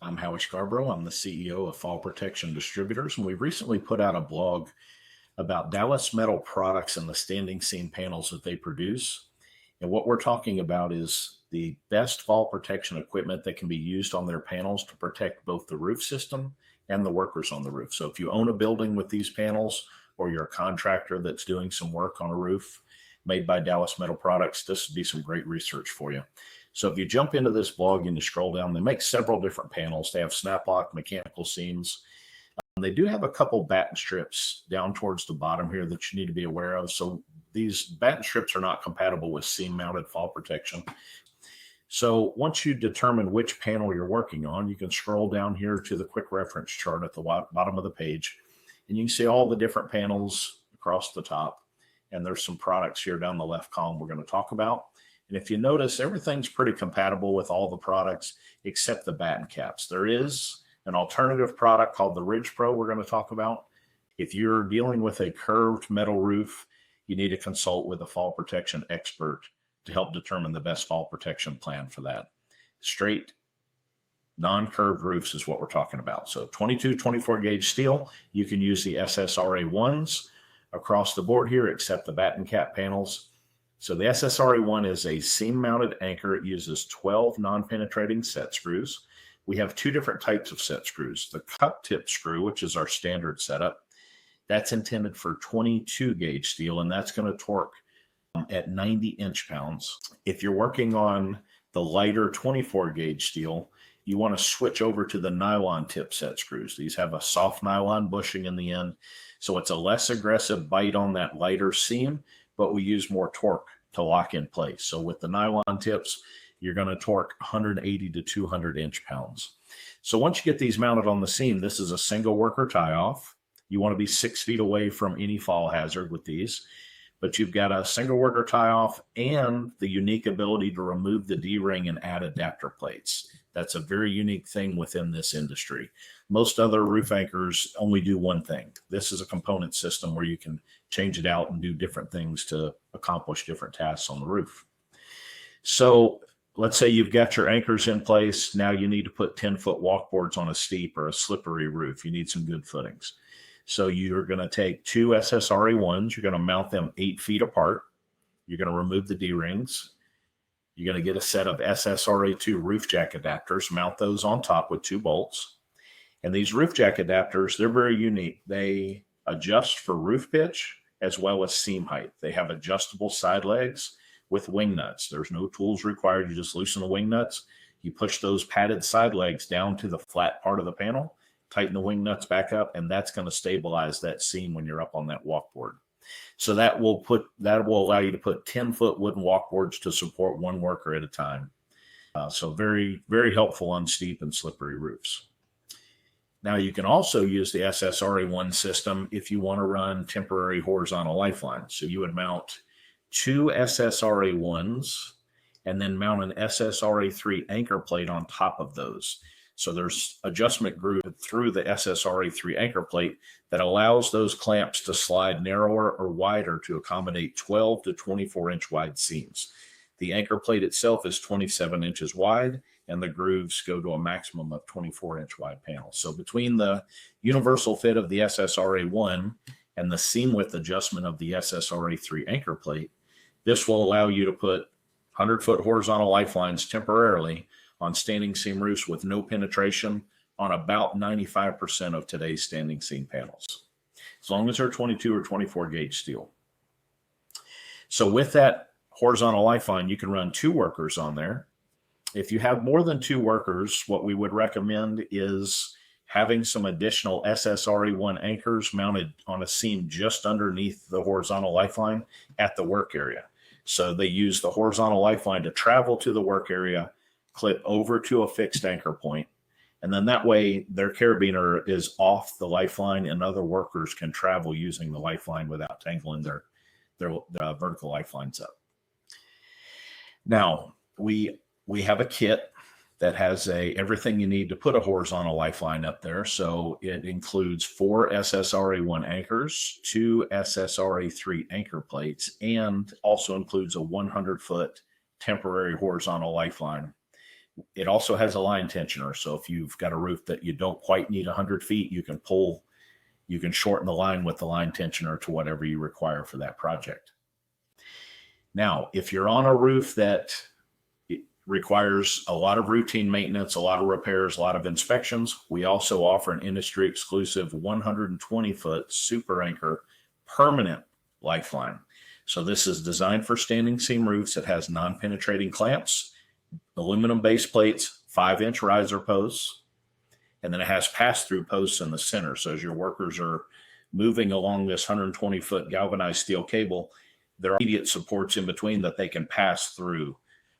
I'm Howie Scarborough. I'm the CEO of Fall Protection Distributors, and we recently put out a blog about Dallas Metal products and the standing seam panels that they produce. And what we're talking about is the best fall protection equipment that can be used on their panels to protect both the roof system and the workers on the roof. So if you own a building with these panels, or you're a contractor that's doing some work on a roof made by Dallas Metal products, this would be some great research for you. So if you jump into this blog and you scroll down, they make several different panels. They have snap lock, mechanical seams. They do have a couple batten strips down towards the bottom here that you need to be aware of. So these batten strips are not compatible with seam mounted fall protection. So once you determine which panel you're working on, you can scroll down here to the quick reference chart at the bottom of the page, and you can see all the different panels across the top. And there's some products here down the left column we're going to talk about. And if you notice, everything's pretty compatible with all the products except the batten caps. There is an alternative product called the Ridge Pro we're going to talk about. If you're dealing with a curved metal roof, you need to consult with a fall protection expert to help determine the best fall protection plan for that. Straight, non-curved roofs is what we're talking about. So 22, 24 gauge steel, you can use the SSRA1s across the board here, except the batten cap panels. So the SSRA1 is a seam-mounted anchor. It uses 12 non-penetrating set screws. We have two different types of set screws. The cup tip screw, which is our standard setup, that's intended for 22 gauge steel, and that's going to torque at 90 inch-pounds. If you're working on the lighter 24 gauge steel, you want to switch over to the nylon tip set screws. These have a soft nylon bushing in the end, so it's a less aggressive bite on that lighter seam, but we use more torque to lock in place. So with the nylon tips, you're going to torque 180 to 200 inch-pounds. So once you get these mounted on the seam, this is a single worker tie-off. You want to be 6 feet away from any fall hazard with these, but you've got a single worker tie-off and the unique ability to remove the D-ring and add adapter plates. That's a very unique thing within this industry. Most other roof anchors only do one thing. This is a component system where you can change it out and do different things to accomplish different tasks on the roof. So let's say you've got your anchors in place. Now you need to put 10-foot walkboards on a steep or a slippery roof. You need some good footings. So you're going to take two SSRA1s. You're going to mount them 8 feet apart. You're going to remove the D-rings. You're going to get a set of SSRA2 roof jack adapters, mount those on top with 2 bolts. And these roof jack adapters, they're very unique. They adjust for roof pitch as well as seam height. They have adjustable side legs with wing nuts. There's no tools required. You just loosen the wing nuts. You push those padded side legs down to the flat part of the panel, tighten the wing nuts back up, and that's going to stabilize that seam when you're up on that walkboard. So that will allow you to put 10-foot wooden walkboards to support one worker at a time. So very, very helpful on steep and slippery roofs. Now you can also use the SSRA1 system if you want to run temporary horizontal lifelines. So you would mount 2 SSRA1s and then mount an SSRA3 anchor plate on top of those. So there's adjustment groove through the SSRA3 anchor plate that allows those clamps to slide narrower or wider to accommodate 12 to 24 inch wide seams. The anchor plate itself is 27 inches wide, and the grooves go to a maximum of 24 inch wide panels. So between the universal fit of the SSRA1 and the seam width adjustment of the SSRA3 anchor plate, this will allow you to put 100-foot horizontal lifelines temporarily on standing seam roofs with no penetration on about 95% of today's standing seam panels, as long as they're 22 or 24 gauge steel. So with that horizontal lifeline, you can run 2 workers on there. If you have more than 2 workers, what we would recommend is having some additional SSRA1 anchors mounted on a seam just underneath the horizontal lifeline at the work area. So they use the horizontal lifeline to travel to the work area, clip over to a fixed anchor point, and then that way their carabiner is off the lifeline and other workers can travel using the lifeline without tangling their vertical lifelines up. Now, we have a kit that has everything you need to put a horizontal lifeline up there. So it includes 4 SSRA1 anchors, 2 SSRA3 anchor plates, and also includes a 100-foot temporary horizontal lifeline It also has a line tensioner. So if you've got a roof that you don't quite need 100 feet, you can shorten the line with the line tensioner to whatever you require for that project. Now, if you're on a roof that requires a lot of routine maintenance, a lot of repairs, a lot of inspections, we also offer an industry exclusive 120-foot super anchor permanent lifeline. So this is designed for standing seam roofs. It has non-penetrating clamps, aluminum base plates, 5-inch riser posts, and then it has pass-through posts in the center. So as your workers are moving along this 120-foot galvanized steel cable, there are immediate supports in between that they can pass through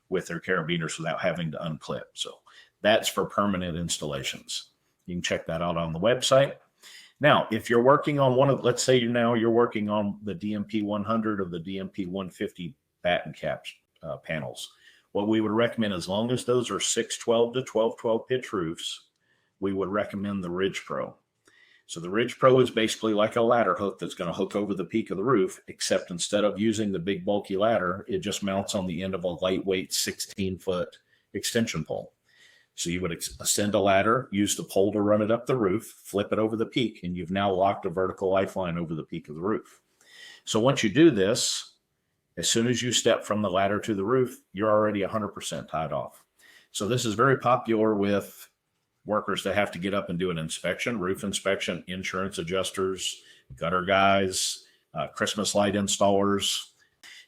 with their carabiners without having to unclip. So that's for permanent installations. You can check that out on the website. Now, if you're working on let's say you're working on the DMP 100 or the DMP 150 batten cap panels, what we would recommend, as long as those are 612 to 1212 pitch roofs, we would recommend the Ridge Pro. So the Ridge Pro is basically like a ladder hook that's going to hook over the peak of the roof, except instead of using the big bulky ladder, it just mounts on the end of a lightweight 16-foot extension pole. So you would ascend a ladder, use the pole to run it up the roof, flip it over the peak, and you've now locked a vertical lifeline over the peak of the roof. So once you do this, as soon as you step from the ladder to the roof, you're already 100% tied off. So this is very popular with workers that have to get up and do an inspection, roof inspection, insurance adjusters, gutter guys, Christmas light installers.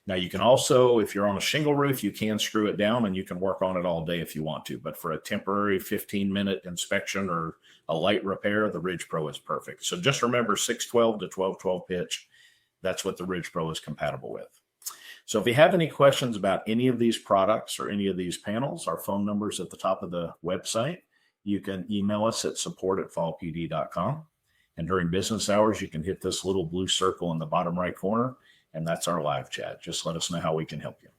Now you can also, if you're on a shingle roof, you can screw it down and you can work on it all day if you want to. But for a temporary 15-minute inspection or a light repair, the Ridge Pro is perfect. So just remember 612 to 1212 pitch. That's what the Ridge Pro is compatible with. So if you have any questions about any of these products or any of these panels, our phone number is at the top of the website. You can email us at support@fallpd.com. And during business hours, you can hit this little blue circle in the bottom right corner, and that's our live chat. Just let us know how we can help you.